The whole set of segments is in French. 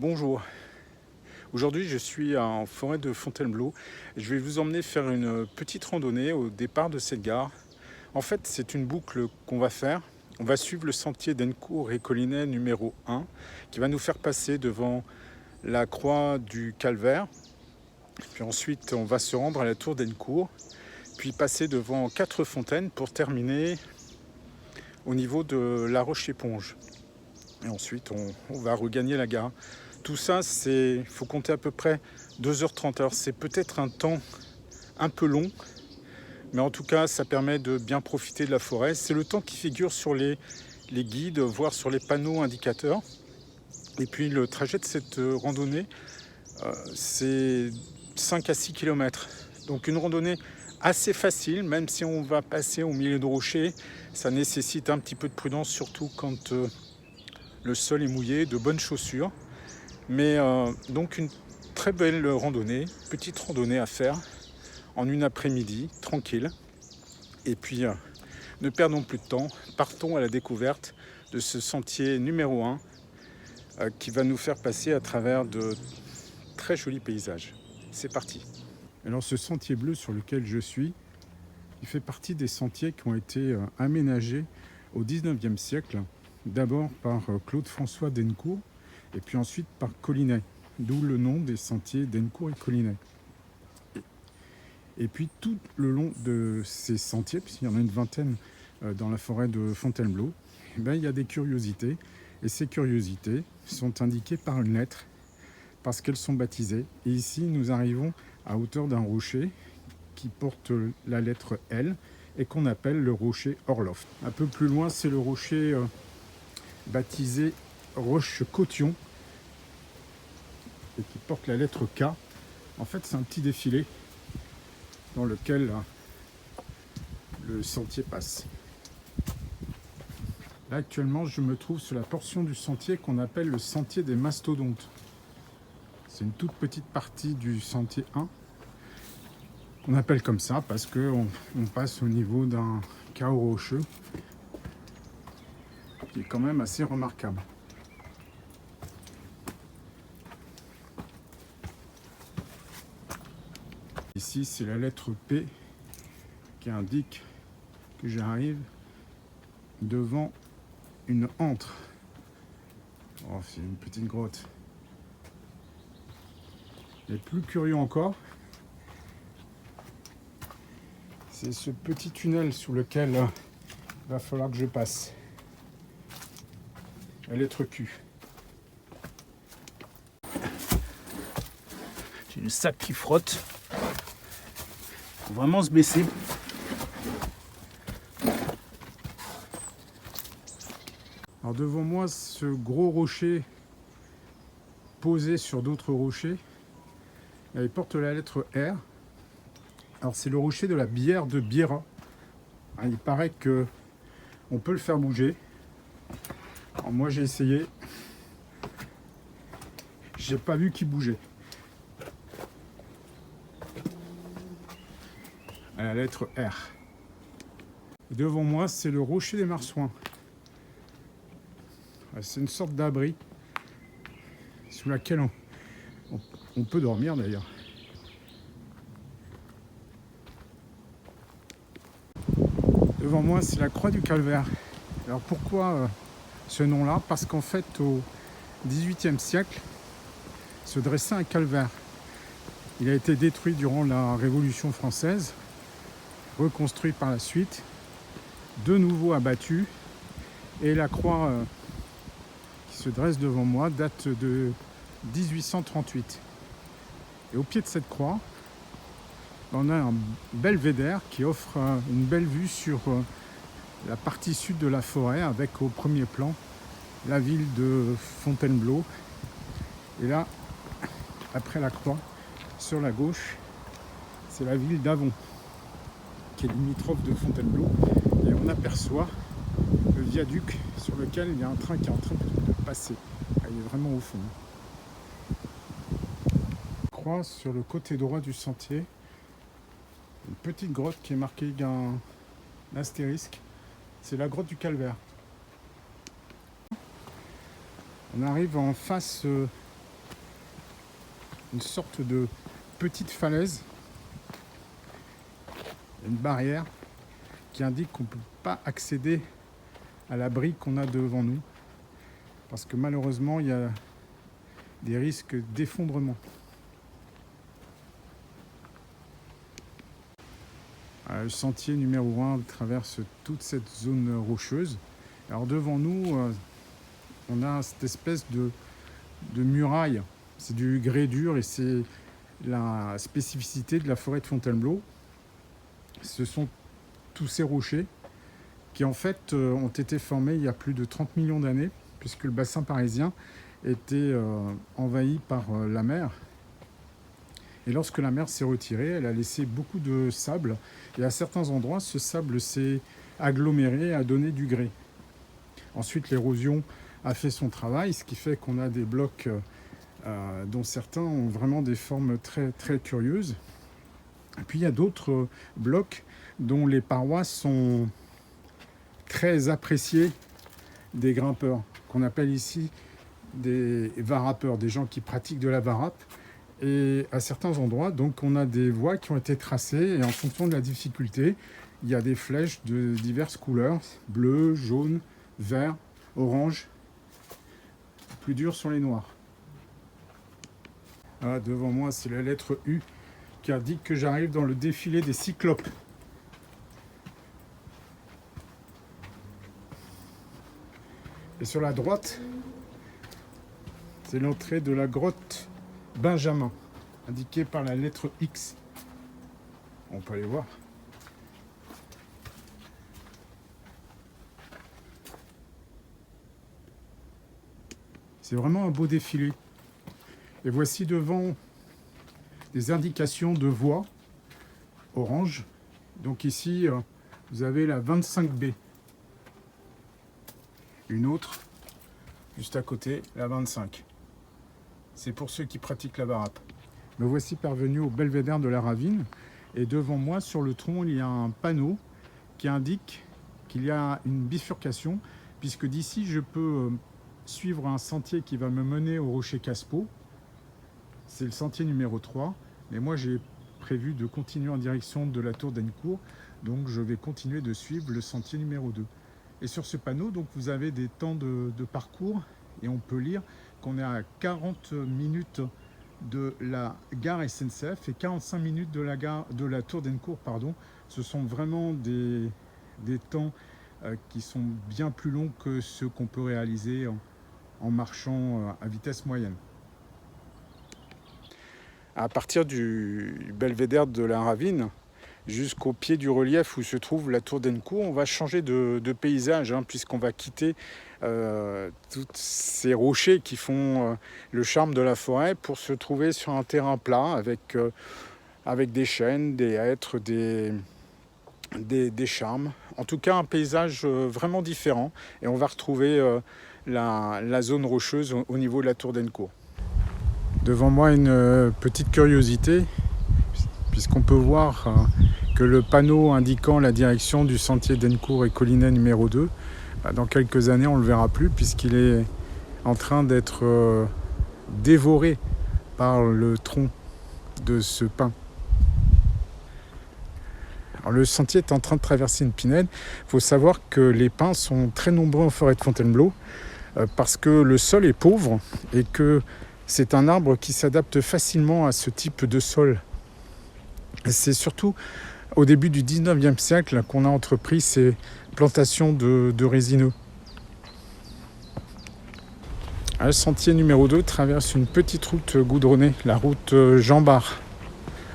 Bonjour, aujourd'hui je suis en forêt de Fontainebleau et je vais vous emmener faire une petite randonnée au départ de cette gare. En fait, c'est une boucle qu'on va faire. On va suivre le sentier d'Ennecourt et Collinet numéro 1 qui va nous faire passer devant la croix du Calvaire. Puis ensuite, on va se rendre à la tour d'Ennecourt, puis passer devant 4 fontaines pour terminer au niveau de La Roche-Éponge. Et ensuite, on va regagner la gare. Tout ça, il faut compter à peu près 2h30. Alors c'est peut-être un temps un peu long, mais en tout cas, ça permet de bien profiter de la forêt. C'est le temps qui figure sur les guides, voire sur les panneaux indicateurs. Et puis le trajet de cette randonnée, c'est 5 à 6 km. Donc une randonnée assez facile, même si on va passer au milieu de rochers. Ça nécessite un petit peu de prudence, surtout quand le sol est mouillé, de bonnes chaussures. Mais donc une très belle randonnée, petite randonnée à faire en une après-midi, tranquille. Et puis ne perdons plus de temps, partons à la découverte de ce sentier numéro 1 qui va nous faire passer à travers de très jolis paysages. C'est parti. Alors ce sentier bleu sur lequel je suis, il fait partie des sentiers qui ont été aménagés au 19e siècle, d'abord par Claude-François d'Ennecourt, et puis ensuite par Collinet, d'où le nom des sentiers d'Ennecourt et Collinet. Et puis tout le long de ces sentiers, puisqu'il y en a une vingtaine dans la forêt de Fontainebleau, il y a des curiosités. Et ces curiosités sont indiquées par une lettre, parce qu'elles sont baptisées. Et ici, nous arrivons à hauteur d'un rocher qui porte la lettre L et qu'on appelle le rocher Orloff. Un peu plus loin, c'est le rocher baptisé Roche Cotillon et qui porte la lettre K. En fait, c'est un petit défilé dans lequel le sentier passe. Là, actuellement, je me trouve sur la portion du sentier qu'on appelle le sentier des mastodontes. C'est une toute petite partie du sentier 1 qu'on appelle comme ça parce qu'on passe au niveau d'un chaos rocheux qui est quand même assez remarquable. Ici, c'est la lettre P qui indique que j'arrive devant une antre. Oh, c'est une petite grotte. Et plus curieux encore, c'est ce petit tunnel sous lequel il va falloir que je passe. La lettre Q. J'ai le sac qui frotte. Faut vraiment se baisser. Alors devant moi, ce gros rocher posé sur d'autres rochers, il porte la lettre R. Alors c'est le rocher de la bière de Bira. Il paraît que on peut le faire bouger. Alors moi j'ai essayé. J'ai pas vu qu'il bougeait. À la lettre R. Et devant moi, c'est le rocher des Marsouins. C'est une sorte d'abri sous laquelle on peut dormir d'ailleurs. Devant moi, c'est la croix du Calvaire. Alors pourquoi ce nom-là? Parce qu'en fait, au XVIIIe siècle, se dressait un calvaire. Il a été détruit durant la Révolution française, reconstruit par la suite, de nouveau abattu, et la croix qui se dresse devant moi date de 1838. Et au pied de cette croix, on a un belvédère qui offre une belle vue sur la partie sud de la forêt, avec au premier plan la ville de Fontainebleau. Et là, après la croix, sur la gauche, c'est la ville d'Avon, qui est limitrophe de Fontainebleau. Et on aperçoit le viaduc sur lequel il y a un train qui est en train de passer. Il est vraiment au fond. Croix sur le côté droit du sentier, une petite grotte qui est marquée d'un astérisque. C'est la grotte du Calvaire. On arrive en face une sorte de petite falaise, une barrière qui indique qu'on ne peut pas accéder à l'abri qu'on a devant nous, parce que malheureusement il y a des risques d'effondrement. Le sentier numéro 1 traverse toute cette zone rocheuse. Alors devant nous, on a cette espèce de muraille. C'est du grès dur et c'est la spécificité de la forêt de Fontainebleau. Ce sont tous ces rochers qui en fait ont été formés il y a plus de 30 millions d'années, puisque le bassin parisien était envahi par la mer. Et lorsque la mer s'est retirée, elle a laissé beaucoup de sable. Et à certains endroits, ce sable s'est aggloméré, a donné du grès. Ensuite, l'érosion a fait son travail, ce qui fait qu'on a des blocs dont certains ont vraiment des formes très, très curieuses. Et puis il y a d'autres blocs dont les parois sont très appréciées des grimpeurs, qu'on appelle ici des varapeurs, des gens qui pratiquent de la varape. Et à certains endroits, donc, on a des voies qui ont été tracées et en fonction de la difficulté, il y a des flèches de diverses couleurs, bleu, jaune, vert, orange. Les plus durs sont les noirs. Ah, devant moi, c'est la lettre U qui indique que j'arrive dans le défilé des cyclopes. Et sur la droite, c'est l'entrée de la grotte Benjamin, indiquée par la lettre X. On peut aller voir. C'est vraiment un beau défilé. Et voici devant des indications de voie orange. Donc ici, vous avez la 25B. Une autre, juste à côté, la 25. C'est pour ceux qui pratiquent la varape. Me voici parvenu au belvédère de la Ravine. Et devant moi, sur le tronc, il y a un panneau qui indique qu'il y a une bifurcation, puisque d'ici, je peux suivre un sentier qui va me mener au rocher Caspeau. C'est le sentier numéro 3. Mais moi, j'ai prévu de continuer en direction de la tour d'Ennecourt. Donc, je vais continuer de suivre le sentier numéro 2. Et sur ce panneau, donc, vous avez des temps de parcours. Et on peut lire qu'on est à 40 minutes de la gare SNCF et 45 minutes de la tour d'Ennecourt, pardon. Ce sont vraiment des temps qui sont bien plus longs que ceux qu'on peut réaliser en marchant à vitesse moyenne. À partir du belvédère de la Ravine jusqu'au pied du relief où se trouve la tour d'Ennecourt, on va changer de paysage, puisqu'on va quitter tous ces rochers qui font le charme de la forêt pour se trouver sur un terrain plat avec des chênes, des hêtres, des charmes. En tout cas, un paysage vraiment différent. Et on va retrouver la zone rocheuse au niveau de la tour d'Ennecourt. Devant moi, une petite curiosité, puisqu'on peut voir que le panneau indiquant la direction du sentier d'Ennecourt et Collinet numéro 2, dans quelques années, on ne le verra plus, puisqu'il est en train d'être dévoré par le tronc de ce pin. Alors, le sentier est en train de traverser une pinède. Il faut savoir que les pins sont très nombreux en forêt de Fontainebleau, parce que le sol est pauvre et que c'est un arbre qui s'adapte facilement à ce type de sol. Et c'est surtout au début du 19e siècle qu'on a entrepris ces plantations de résineux. Le sentier numéro 2 traverse une petite route goudronnée, la route Jean Bart.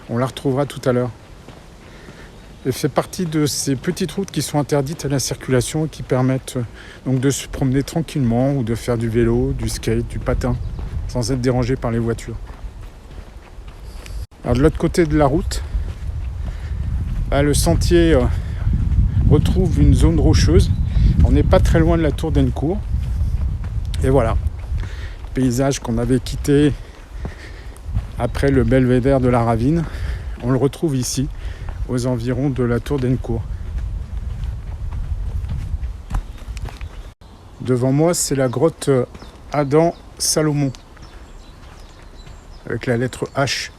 On la retrouvera tout à l'heure. Elle fait partie de ces petites routes qui sont interdites à la circulation et qui permettent donc de se promener tranquillement ou de faire du vélo, du skate, du patin, sans être dérangé par les voitures. Alors de l'autre côté de la route, le sentier retrouve une zone rocheuse. On n'est pas très loin de la tour d'Ennecourt. Et voilà, le paysage qu'on avait quitté après le belvédère de la Ravine, on le retrouve ici, aux environs de la tour d'Ennecourt. Devant moi, c'est la grotte Adam Salomon. avec la lettre H.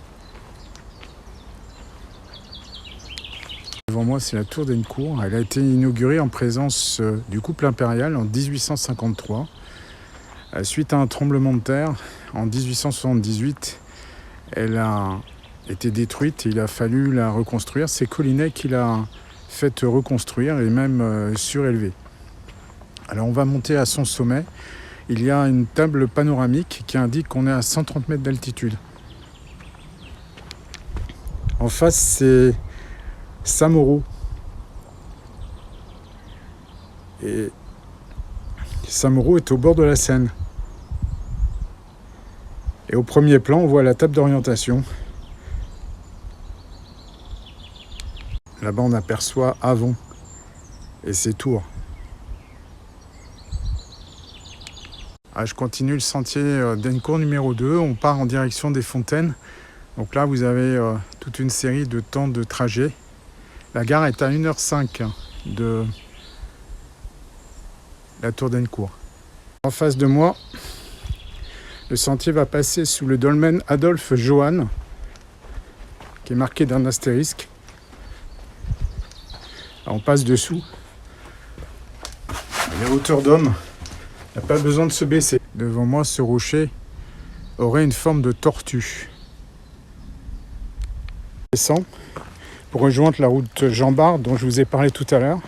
Devant moi, c'est la tour d'Ennecourt. Elle a été inaugurée en présence du couple impérial en 1853. Suite à un tremblement de terre, en 1878, elle a été détruite et il a fallu la reconstruire. C'est Collinet qui l'a fait reconstruire et même surélever. Alors on va monter à son sommet. Il y a une table panoramique qui indique qu'on est à 130 mètres d'altitude. En face, c'est Saint-Mauroux. Et Saint-Mauroux est au bord de la Seine. Et au premier plan, on voit la table d'orientation. Là-bas, on aperçoit Avon et ses tours. Je continue le sentier d'Ennecourt numéro 2. On part en direction des Fontaines. Donc là, vous avez toute une série de temps de trajet. La gare est à 1h05 de la tour d'Ennecourt. En face de moi, le sentier va passer sous le dolmen Adolphe Johann, qui est marqué d'un astérisque. Alors on passe dessous. Les hauteurs d'homme, il n'y a pas besoin de se baisser. Devant moi, ce rocher aurait une forme de tortue. Je descends pour rejoindre la route Jean Bart dont je vous ai parlé tout à l'heure.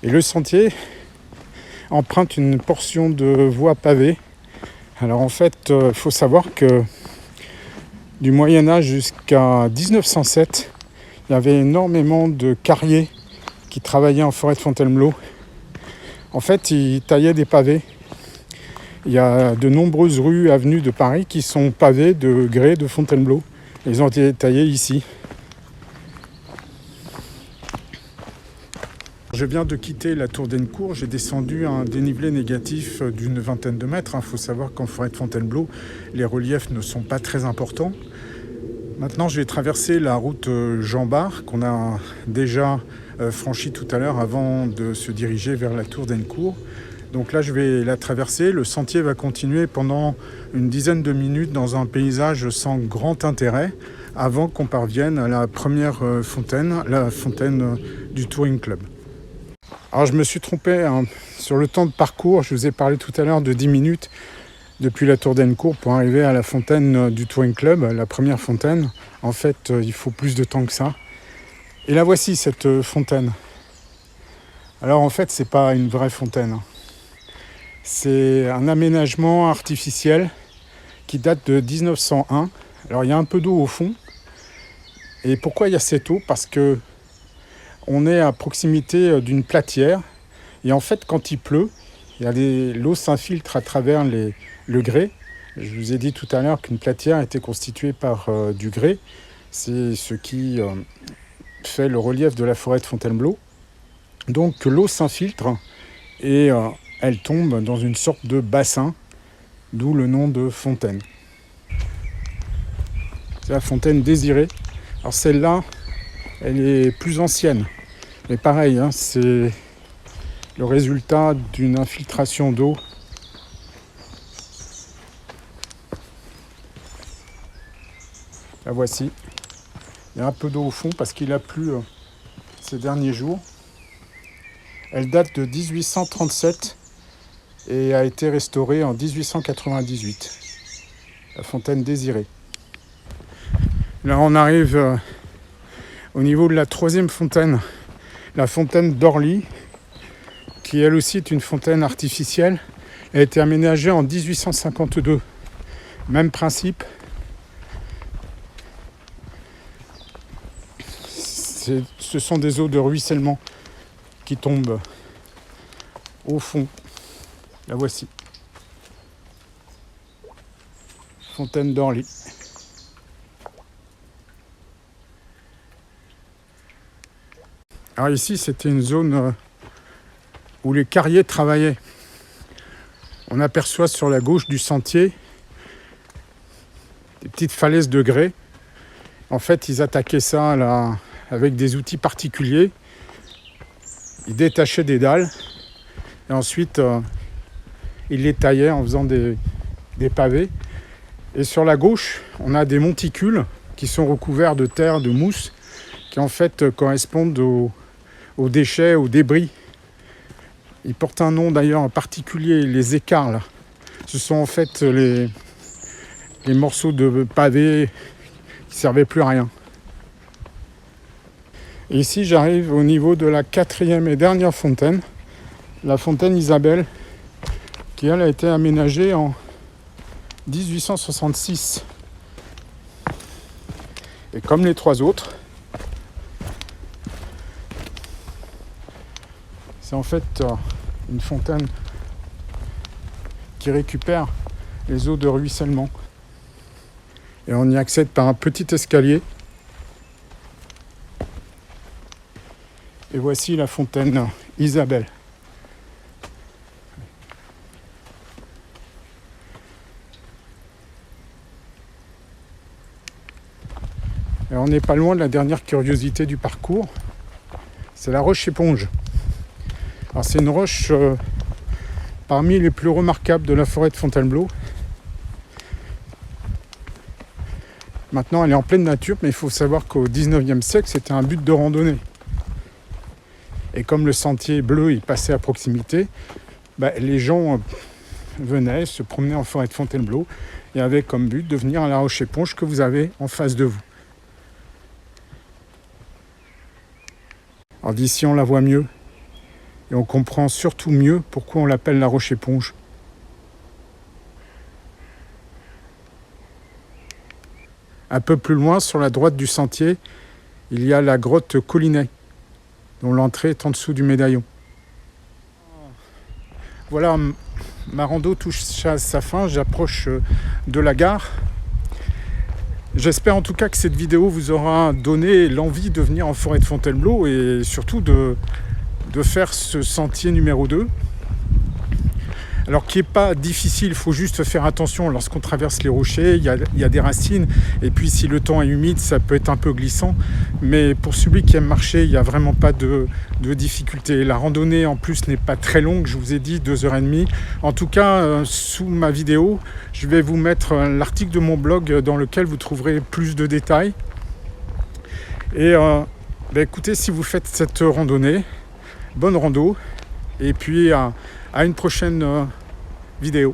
Et le sentier emprunte une portion de voie pavée. Alors en fait, il faut savoir que du Moyen-Âge jusqu'à 1907, il y avait énormément de carriers qui travaillaient en forêt de Fontainebleau. En fait, ils taillaient des pavés. Il y a de nombreuses rues, avenues de Paris qui sont pavées de grès de Fontainebleau. Ils ont été taillés ici. Je viens de quitter la tour d'Ennecourt, j'ai descendu un dénivelé négatif d'une vingtaine de mètres. Il faut savoir qu'en forêt de Fontainebleau, les reliefs ne sont pas très importants. Maintenant, je vais traverser la route Jean Bart, qu'on a déjà franchie tout à l'heure avant de se diriger vers la tour d'Ennecourt. Donc là, je vais la traverser. Le sentier va continuer pendant une dizaine de minutes dans un paysage sans grand intérêt, avant qu'on parvienne à la première fontaine, la fontaine du Touring Club. Alors je me suis trompé sur le temps de parcours. Je vous ai parlé tout à l'heure de 10 minutes depuis la tour d'Ennecourt pour arriver à la fontaine du Touring Club, la première fontaine. En fait, il faut plus de temps que ça. Et la voici, cette fontaine. Alors en fait, c'est pas une vraie fontaine. C'est un aménagement artificiel qui date de 1901. Alors il y a un peu d'eau au fond. Et pourquoi il y a cette eau ? Parce que on est à proximité d'une platière. Et en fait, quand il pleut, l'eau s'infiltre à travers le grès. Je vous ai dit tout à l'heure qu'une platière était constituée par du grès. C'est ce qui fait le relief de la forêt de Fontainebleau. Donc l'eau s'infiltre et elle tombe dans une sorte de bassin, d'où le nom de fontaine. C'est la fontaine Désirée. Alors celle-là, elle est plus ancienne. Mais pareil, c'est le résultat d'une infiltration d'eau. La voici. Il y a un peu d'eau au fond parce qu'il a plu ces derniers jours. Elle date de 1837 et a été restaurée en 1898. La fontaine Désirée. Là, on arrive au niveau de la troisième fontaine, la fontaine d'Orly, qui elle aussi est une fontaine artificielle. Elle a été aménagée en 1852. Même principe. Ce sont des eaux de ruissellement qui tombent au fond. La voici. Fontaine d'Orly. Alors ici, c'était une zone où les carriers travaillaient. On aperçoit sur la gauche du sentier des petites falaises de grès. En fait, ils attaquaient ça là, avec des outils particuliers. Ils détachaient des dalles et ensuite ils les taillaient en faisant des pavés. Et sur la gauche, on a des monticules qui sont recouverts de terre, de mousse, qui en fait correspondent aux déchets, aux débris. Ils portent un nom d'ailleurs particulier, les écarts là. Ce sont en fait les morceaux de pavés qui ne servaient plus à rien. Et ici j'arrive au niveau de la 4e et dernière fontaine, la fontaine Isabelle, qui elle a été aménagée en 1866. Et comme les 3 autres, c'est en fait une fontaine qui récupère les eaux de ruissellement. Et on y accède par un petit escalier. Et voici la fontaine Isabelle. Et on n'est pas loin de la dernière curiosité du parcours. C'est la roche éponge. Alors c'est une roche parmi les plus remarquables de la forêt de Fontainebleau. Maintenant elle est en pleine nature, mais il faut savoir qu'au 19e siècle c'était un but de randonnée. Et comme le sentier bleu il passait à proximité, les gens venaient se promener en forêt de Fontainebleau et avaient comme but de venir à la roche éponge que vous avez en face de vous. Alors d'ici on la voit mieux et on comprend surtout mieux pourquoi on l'appelle la roche éponge. Un peu plus loin, sur la droite du sentier, il y a la grotte Collinet, dont l'entrée est en dessous du médaillon. Voilà, ma rando touche à sa fin, j'approche de la gare. J'espère en tout cas que cette vidéo vous aura donné l'envie de venir en forêt de Fontainebleau et surtout de faire ce sentier numéro 2. Alors qui n'est pas difficile, il faut juste faire attention lorsqu'on traverse les rochers, il y a des racines, et puis si le temps est humide, ça peut être un peu glissant, mais pour celui qui aime marcher, il n'y a vraiment pas de difficulté. La randonnée en plus n'est pas très longue, je vous ai dit 2h30. En tout cas, sous ma vidéo, je vais vous mettre l'article de mon blog dans lequel vous trouverez plus de détails. Et écoutez, si vous faites cette randonnée, bonne rando, et puis à une prochaine vidéo.